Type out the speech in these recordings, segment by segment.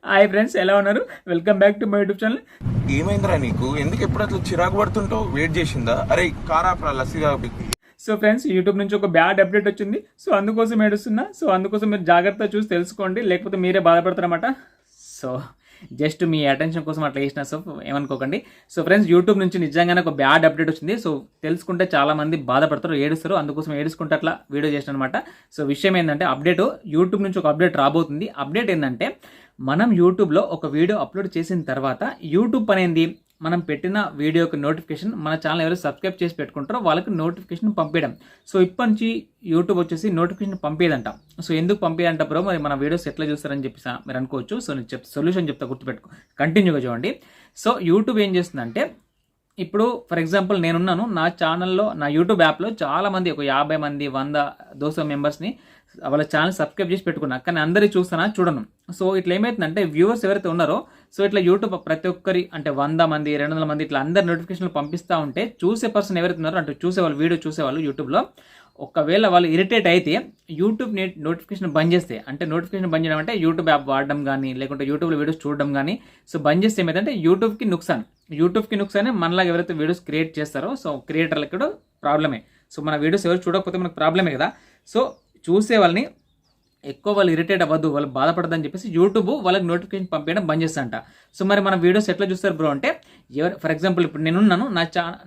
Hi friends, ఎలా ఉన్నారు? Welcome back to my YouTube channel. ఏమైందిరా నీకు? ఎందుకు ఎప్పుడు అట్లా చిరాకు పడుతుంటావు? వెయిట్ చేసిందా? అరే కారాప్రా లస్సీ కాబట్టి. సో ఫ్రెండ్స్, యూట్యూబ్ నుంచి ఒక బ్యాడ్ అప్డేట్ వచ్చింది. సో అందుకోసం ఏడుస్తున్నా. సో అందుకోసం మీరు జాగ్రత్తగా చూసి తెలుసుకోండి, లేకపోతే మీరే బాధపడతారన్నమాట. సో జస్ట్ మీ అటెన్షన్ కోసం అట్లా చేసిన, సో ఏమనుకోకండి. సో ఫ్రెండ్స్, యూట్యూబ్ నుంచి నిజంగానే ఒక బ్యాడ్ అప్డేట్ వచ్చింది. సో తెలుసుకుంటే చాలా మంది బాధపడతారు, ఏడుస్తారు. అందుకోసం ఏడుచుకుంటే అట్లా వీడియో చేసిన అనమాట. సో విషయం ఏంటంటే, యూట్యూబ్ నుంచి ఒక అప్డేట్ రాబోతుంది. అప్డేట్ ఏంటంటే, మనం యూట్యూబ్లో ఒక వీడియో అప్లోడ్ చేసిన తర్వాత యూట్యూబ్ అనేది మనం పెట్టిన వీడియోకి నోటిఫికేషన్ మన ఛానల్ ఎవరు సబ్స్క్రైబ్ చేసి పెట్టుకుంటారో వాళ్ళకి నోటిఫికేషన్ పంపించడం. సో ఇప్పటి నుంచి యూట్యూబ్ వచ్చేసి నోటిఫికేషన్ పంపేదంట. సో ఎందుకు పంపేదంట బ్రో, మరి మన వీడియోస్ ఎట్లా చూస్తారని చెప్పి మీరు అనుకోవచ్చు. సో నేను సొల్యూషన్ చెప్తా, గుర్తుపెట్టుకో, కంటిన్యూగా చూడండి. సో యూట్యూబ్ ఏం చేస్తుందంటే, ఇప్పుడు ఫర్ ఎగ్జాంపుల్ నేనున్నాను, నా ఛానల్లో, నా యూట్యూబ్ యాప్లో చాలామంది, ఒక 50 మంది, 100, 200 మెంబర్స్ని వాళ్ళ ఛానల్ సబ్స్క్రైబ్ చేసి పెట్టుకున్నా. కానీ అందరికీ చూస్తానా? చూడను. సో ఇట్లా ఏమవుతుందంటే, వ్యూవర్స్ ఎవరైతే ఉన్నారో, సో ఇట్లా యూట్యూబ్ ప్రతి ఒక్కరి అంటే 100 మంది, 200 మంది ఇట్లా అందరు నోటిఫికేషన్లు పంపిస్తూ ఉంటే, చూసే పర్సన్ ఎవరైతే ఉన్నారో, అంటే చూసేవాళ్ళు, వీడియో చూసేవాళ్ళు యూట్యూబ్లో, ఒకవేళ వాళ్ళు ఇరిటేట్ అయితే యూట్యూబ్ నోటిఫికేషన్ బంద్ చేస్తే, అంటే నోటిఫికేషన్ బంద్ చేయడం అంటే యూట్యూబ్ యాప్ వాడడం కానీ, లేకుంటే యూట్యూబ్లో వీడియోస్ చూడడం కానీ, సో బంద్ చేస్తే ఏమైందంటే యూట్యూబ్కి నుక్సానే. మనలాగా ఎవరైతే వీడియోస్ క్రియేట్ చేస్తారో, సో క్రియేటర్లకి కూడా ప్రాబ్లమే. సో మన వీడియోస్ ఎవరు చూడకపోతే మనకు ప్రాబ్లమే కదా. సో చూసే వాళ్ళని ఎక్కువ వాళ్ళు ఇరిటేట్ అవ్వద్దు, వాళ్ళు బాధపడదని చెప్పేసి యూట్యూబ్ వాళ్ళకి నోటిఫికేషన్ పంపించడం బంద్ చేస్తాంట. సో మరి మన వీడియోస్ ఎట్లా చూస్తారు బ్రో అంటే, ఫర్ ఎగ్జాంపుల్ ఇప్పుడు నేనున్నాను,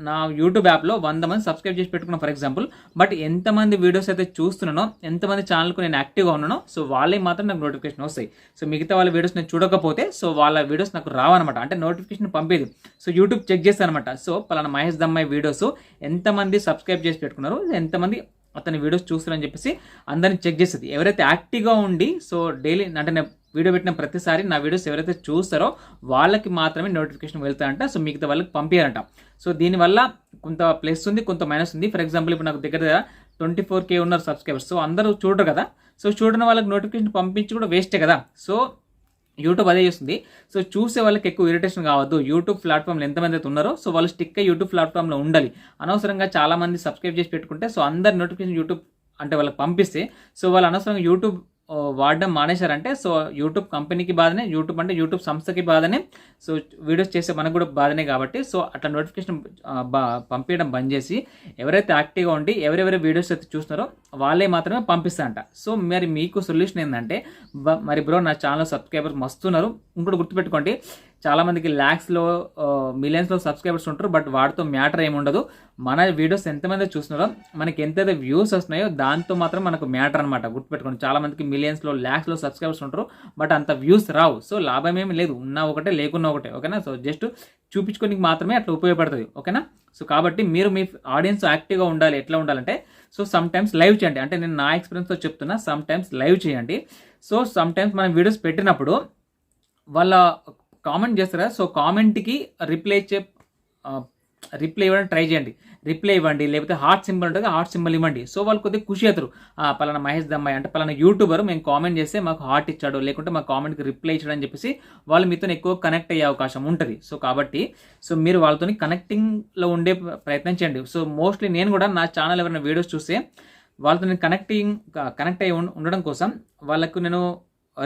నా యూట్యూబ్ యాప్లో 100 మంది సబ్స్క్రైబ్ చేసి పెట్టుకున్నాను ఫర్ ఎగ్జాంపుల్. బట్ ఎంతమంది వీడియోస్ అయితే చూస్తున్నానో, ఎంతమంది ఛానల్కు నేను యాక్టివ్గా ఉన్నానో, సో వాళ్ళే మాత్రం నాకు నోటిఫికేషన్ వస్తాయి. సో మిగతా వాళ్ళ వీడియోస్ నేను చూడకపోతే, సో వాళ్ళ వీడియోస్ నాకు రావన్నమాట. అంటే నోటిఫికేషన్ పంపేది. సో యూట్యూబ్ చెక్ చేస్తాను అనమాట. సో పలానా మహేష్ దమ్మాయి వీడియోస్ ఎంతమంది సబ్స్క్రైబ్ చేసి పెట్టుకున్నారు, ఎంతమంది అతని వీడియోస్ చూస్తారని చెప్పేసి అందరిని చెక్ చేస్తుంది. ఎవరైతే యాక్టివ్గా ఉండి, సో డైలీ అంటే నేను వీడియో పెట్టిన ప్రతిసారి నా వీడియోస్ ఎవరైతే చూస్తారో వాళ్ళకి మాత్రమే నోటిఫికేషన్ వెళ్తారంట. సో మిగతా వాళ్ళకి పంపించారంట. సో దీనివల్ల కొంత ప్లస్ ఉంది, కొంత మైనస్ ఉంది. ఫర్ ఎగ్జాంపుల్ ఇప్పుడు నాకు దగ్గర 24K ఉన్నారు సబ్స్క్రైబర్స్. సో అందరూ చూడరు కదా. సో చూడని వాళ్ళకి నోటిఫికేషన్ పంపించి కూడా వేస్టే కదా. సో యూట్యూబ్ అదే చేస్తుంది. సో చూసే వాళ్ళకి ఎక్కువ ఇరిటేషన్ కావద్దు. యూట్యూబ్ ప్లాట్ఫామ్లో ఎంతమంది అయితే ఉన్నారో, సో వాళ్ళు స్టిక్ అయ్యి యూట్యూబ్ ప్లాట్ఫామ్లో ఉండాలి. అనవసరంగా చాలామంది సబ్స్క్రైబ్ చేసి పెట్టుకుంటే, సో అందరి నోటిఫికేషన్ యూట్యూబ్ అంటే వాళ్ళకి పంపిస్తే, సో వాళ్ళు అనవసరంగా యూట్యూబ్ వాడడం మానేశారంటే, సో యూట్యూబ్ కంపెనీకి బాధనే, యూట్యూబ్ అంటే యూట్యూబ్ సంస్థకి బాధనే, సో వీడియోస్ చేసే మనకు కూడా బాధనే. కాబట్టి సో అట్లా నోటిఫికేషన్ పంపించడం బంద్ చేసి, ఎవరైతే యాక్టివ్గా ఉండి ఎవరెవరి వీడియోస్ అయితే చూస్తున్నారో వాళ్ళే మాత్రమే పంపిస్తారంట. సో మరి మీకు సొల్యూషన్ ఏంటంటే, మరి బ్రో నా ఛానల్ సబ్స్క్రైబర్స్ మస్తున్నారు. ఇంకోటి గుర్తుపెట్టుకోండి, చాలామందికి ల్యాక్స్లో, మిలియన్స్లో సబ్స్క్రైబర్స్ ఉంటారు. బట్ వాటితో మ్యాటర్ ఏముండదు. మన వీడియోస్ ఎంతమంది చూస్తున్నారో, మనకి ఎంతైతే వ్యూస్ వస్తున్నాయో దాంతో మాత్రం మనకు మ్యాటర్ అనమాట. గుర్తుపెట్టుకోండి, చాలామందికి మిలియన్స్లో, ల్యాక్స్లో సబ్స్క్రైబర్స్ ఉంటారు. బట్ అంత వ్యూస్ రావు. సో లాభం ఏమి లేదు, ఉన్నా ఒకటే లేకున్నా ఒకటే. ఓకేనా. సో జస్ట్ చూపించుకోనికి మాత్రమే అట్లా ఉపయోగపడుతుంది. ఓకేనా. సో కాబట్టి మీరు మీ ఆడియన్స్ యాక్టివ్గా ఉండాలి. ఎట్లా ఉండాలంటే, సో సమ్ టైమ్స్ లైవ్ చేయండి. అంటే నేను నా ఎక్స్పీరియన్స్తో చెప్తున్నా, సమ్ టైమ్స్ లైవ్ చేయండి. సో సమ్ టైమ్స్ మనం వీడియోస్ పెట్టినప్పుడు వాళ్ళ కామెంట్ చేస్తారా, సో కామెంట్కి రిప్లై ఇవ్వడానికి ట్రై చేయండి. రిప్లై ఇవ్వండి, లేకపోతే హార్ట్ సింబల్ ఉంటుంది, హార్ట్ సింబల్ ఇవ్వండి. సో వాళ్ళు కొద్దిగా ఖుషి అవుతారు. పలానా మహేష్ దమ్మాయి అంటే పలానా యూట్యూబర్ మేము కామెంట్ చేస్తే మాకు హార్ట్ ఇచ్చాడు, లేకుంటే మా కామెంట్కి రిప్లై ఇచ్చాడు అని చెప్పేసి వాళ్ళు మీతో ఎక్కువ కనెక్ట్ అయ్యే అవకాశం ఉంటుంది. సో కాబట్టి సో మీరు వాళ్ళతో కనెక్టింగ్లో ఉండే ప్రయత్నం చేయండి. సో మోస్ట్లీ నేను కూడా నా ఛానల్ ఎవరైనా వీడియోస్ చూస్తే వాళ్ళతో నేను కనెక్ట్ అయ్యి ఉండడం కోసం వాళ్ళకు నేను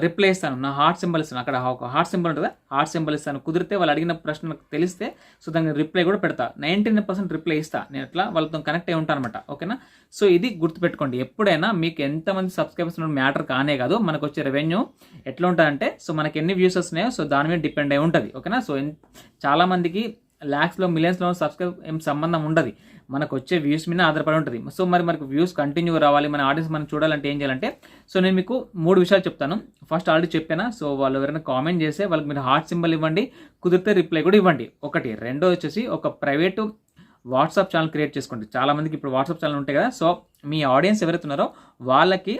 రిప్లై ఇస్తాను. నా హార్ట్ సింబల్ ఇస్తాను. అక్కడ ఒక హార్ట్ సింబల్ ఉంటుంది, హార్ట్ సింబల్ ఇస్తాను. కుదిరితే వాళ్ళు అడిగిన ప్రశ్న నాకు తెలిస్తే, సో దానికి రిప్లై కూడా పెడతా. 99% రిప్లై ఇస్తా. నేను అట్లా వాళ్ళతో కనెక్ట్ అయి ఉంటాను అనమాట. ఓకేనా. సో ఇది గుర్తుపెట్టుకోండి. ఎప్పుడైనా మీకు ఎంతమంది సబ్స్క్రైబర్స్ మ్యాటర్ కానే కాదు, మనకు వచ్చే రెవెన్యూ ఎట్లా ఉంటుందంటే, సో మనకి ఎన్ని వ్యూస్ వస్తున్నాయో సో దాని మీద డిపెండ్ అయి ఉంటుంది. ఓకేనా. సో చాలామందికి ల్యాక్స్లో, మిలియన్స్లో సబ్స్క్రైబ్ ఏం సంబంధం ఉండదు, మనకు వచ్చే వ్యూస్ మీద ఆధారపడి ఉంటుంది. సో మరి మనకు వ్యూస్ కంటిన్యూ రావాలి, మన ఆడియన్స్ మనం చూడాలంటే ఏం చేయాలంటే, సో నేను మీకు 3 విషయాలు చెప్తాను. ఫస్ట్ ఆల్రెడీ చెప్పాను. సో వాళ్ళు ఎవరైనా కామెంట్ చేస్తే వాళ్ళకి మీరు హార్ట్ సింబల్ ఇవ్వండి, కుదిరితే రిప్లై కూడా ఇవ్వండి. ఒకటి. రెండో వచ్చేసి ఒక ప్రైవేట్ వాట్సాప్ ఛానల్ క్రియేట్ చేసుకోండి. చాలామందికి ఇప్పుడు వాట్సాప్ ఛానల్ ఉంటాయి కదా. సో మీ ఆడియన్స్ ఎవరైతే ఉన్నారో వాళ్ళకి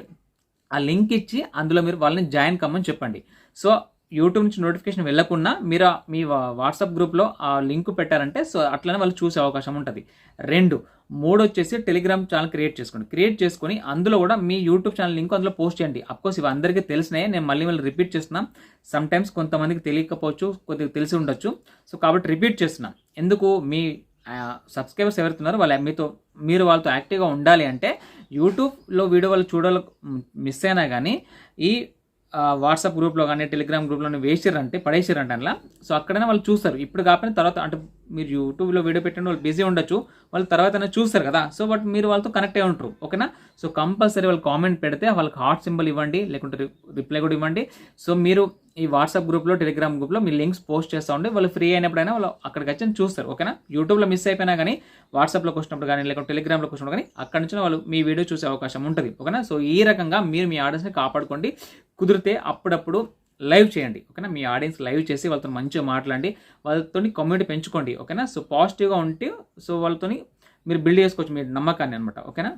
ఆ లింక్ ఇచ్చి అందులో మీరు వాళ్ళని జాయిన్ కమ్మని చెప్పండి. సో యూట్యూబ్ నుంచి నోటిఫికేషన్ వెళ్ళకుండా మీరు మీ వాట్సాప్ గ్రూప్లో ఆ లింక్ పెట్టారంటే, సో అట్లనే వాళ్ళు చూసే అవకాశం ఉంటుంది. 2. 3 వచ్చేసి టెలిగ్రామ్ ఛానల్ క్రియేట్ చేసుకోండి. క్రియేట్ చేసుకొని అందులో కూడా మీ యూట్యూబ్ ఛానల్ లింక్ అందులో పోస్ట్ చేయండి. అఫ్కోర్స్ ఇవి అందరికీ తెలిసినాయి, నేను మళ్ళీ రిపీట్ చేస్తున్నాను. సమ్ టైమ్స్ కొంతమందికి తెలియకపోవచ్చు, కొద్దిగా తెలిసి ఉండొచ్చు. సో కాబట్టి రిపీట్ చేస్తున్నాను. ఎందుకు, మీ సబ్స్క్రైబర్స్ ఎవరుతున్నారో మీరు వాళ్ళతో యాక్టివ్గా ఉండాలి అంటే, యూట్యూబ్లో వీడియో వాళ్ళు మిస్ అయినా కానీ ఈ వాట్సాప్ గ్రూప్లో కానీ టెలిగ్రామ్ గ్రూప్లో వేసిర్రంటే పడేసిర్రంటే అలా సో అక్కడైనా వాళ్ళు చూస్తారు. ఇప్పుడు కాకపోయినా తర్వాత అంటే మీరు యూట్యూబ్లో వీడియో పెట్టిన వాళ్ళు బిజీ ఉండొచ్చు, వాళ్ళు తర్వాత చూస్తారు కదా. సో బట్ మీరు వాళ్ళతో కనెక్ట్ అయి ఉంటారు, ఓకేనా. సో కంపల్సరీ వాళ్ళు కామెంట్ పెడితే వాళ్ళకి హార్ట్ సింబల్ ఇవ్వండి, లేకుంటే రిప్లై కూడా ఇవ్వండి. సో మీరు ఈ వాట్సాప్ గ్రూప్లో టెలిగ్రామ్ గ్రూప్లో మీ లింక్స్ పోస్ట్ చేస్తూ ఉంటే వాళ్ళు ఫ్రీ అయినప్పుడైనా వాళ్ళు అక్కడికి వచ్చి చూస్తారు, ఓకేనా. యూట్యూబ్లో మిస్ అయిపోయినా కానీ వాట్సాప్లోకి వచ్చినప్పుడు కానీ లేకుంటే టెలిగ్రామ్లోకి వచ్చినప్పుడు కానీ అక్కడ నుంచి వాళ్ళు మీ వీడియో చూసే అవకాశం ఉంటుంది, ఓకేనా. సో ఈ రకంగా మీరు మీ ఆడియన్స్ని కాపాడుకోండి. కుదిరితే అప్పుడప్పుడు లైవ్ చేయండి, ఓకేనా. మీ ఆడియన్స్ లైవ్ చేసి వాళ్ళతో మంచిగా మాట్లాడండి, వాళ్ళతో కమ్యూనిటీ పెంచుకోండి, ఓకేనా. సో పాజిటివ్గా ఉంటే సో వాళ్ళతో మీరు బిల్డ్ చేసుకోవచ్చు మీ నమ్మకాన్ని అనమాట, ఓకేనా.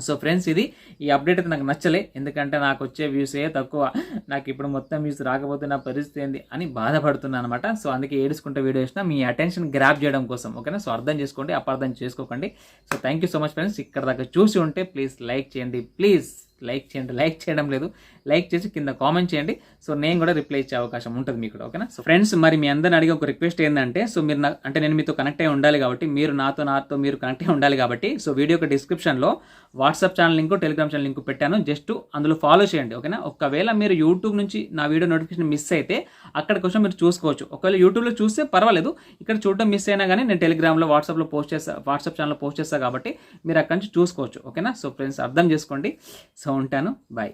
సో ఫ్రెండ్స్, ఇది ఈ అప్డేట్ అయితే నాకు నచ్చలే, ఎందుకంటే నాకు వచ్చే వ్యూసే తక్కువ, నాకు ఇప్పుడు మొత్తం వ్యూస్ రాకపోతే నా పరిస్థితి ఏంది అని బాధపడుతున్నాను అనమాట. సో అందుకే ఏడుచుకుంటే వీడియో వేసిన మీ అటెన్షన్ గ్రాప్ చేయడం కోసం, ఓకేనా. సో అర్థం చేసుకోండి, అపార్థం చేసుకోకండి. So thank you so much friends. ఇక్కడ దాకా చూసి ఉంటే ప్లీజ్ లైక్ చేయండి, ప్లీజ్ లైక్ చేయండి. లైక్ చేయడం లేదు, లైక్ చేసి కింద కామెంట్ చేయండి. సో నేను కూడా రిప్లై ఇచ్చే అవకాశం ఉంటుంది మీకు, ఓకేనా. సో ఫ్రెండ్స్, మరి మీ అందరిని అడిగే ఒక రిక్వెస్ట్ ఏంటంటే, సో మీరు అంటే నేను మీతో కనెక్ట్ అయి ఉండాలి కాబట్టి, మీరు నాతో మీరు కనెక్ట్ అయి ఉండాలి కాబట్టి, సో వీడియోకి డిస్క్రిప్షన్లో WhatsApp channel link, Telegram channel link పెట్టాను, జస్ట్ అందులో ఫాలో చేయండి, ఓకేనా. ఒకవేళ మీరు యూట్యూబ్ నుంచి నా వీడియో నోటిఫికేషన్ మిస్ అయితే అక్కడికి వచ్చి మీరు చూసుకోవచ్చు. ఒకవేళ యూట్యూబ్లో చూస్తే పర్వాలేదు, ఇక్కడ చూడడం మిస్ అయినా కానీ నేను టెలిగ్రామ్లో వాట్సాప్లో పోస్ట్ చేస్తాను, వాట్సాప్ ఛానల్లో పోస్ట్ చేస్తాను కాబట్టి మీరు అక్కడి నుంచి చూసుకోవచ్చు, ఓకేనా. సో ఫ్రెండ్స్, అర్థం చేసుకోండి. సో ఉంటాను, బాయ్.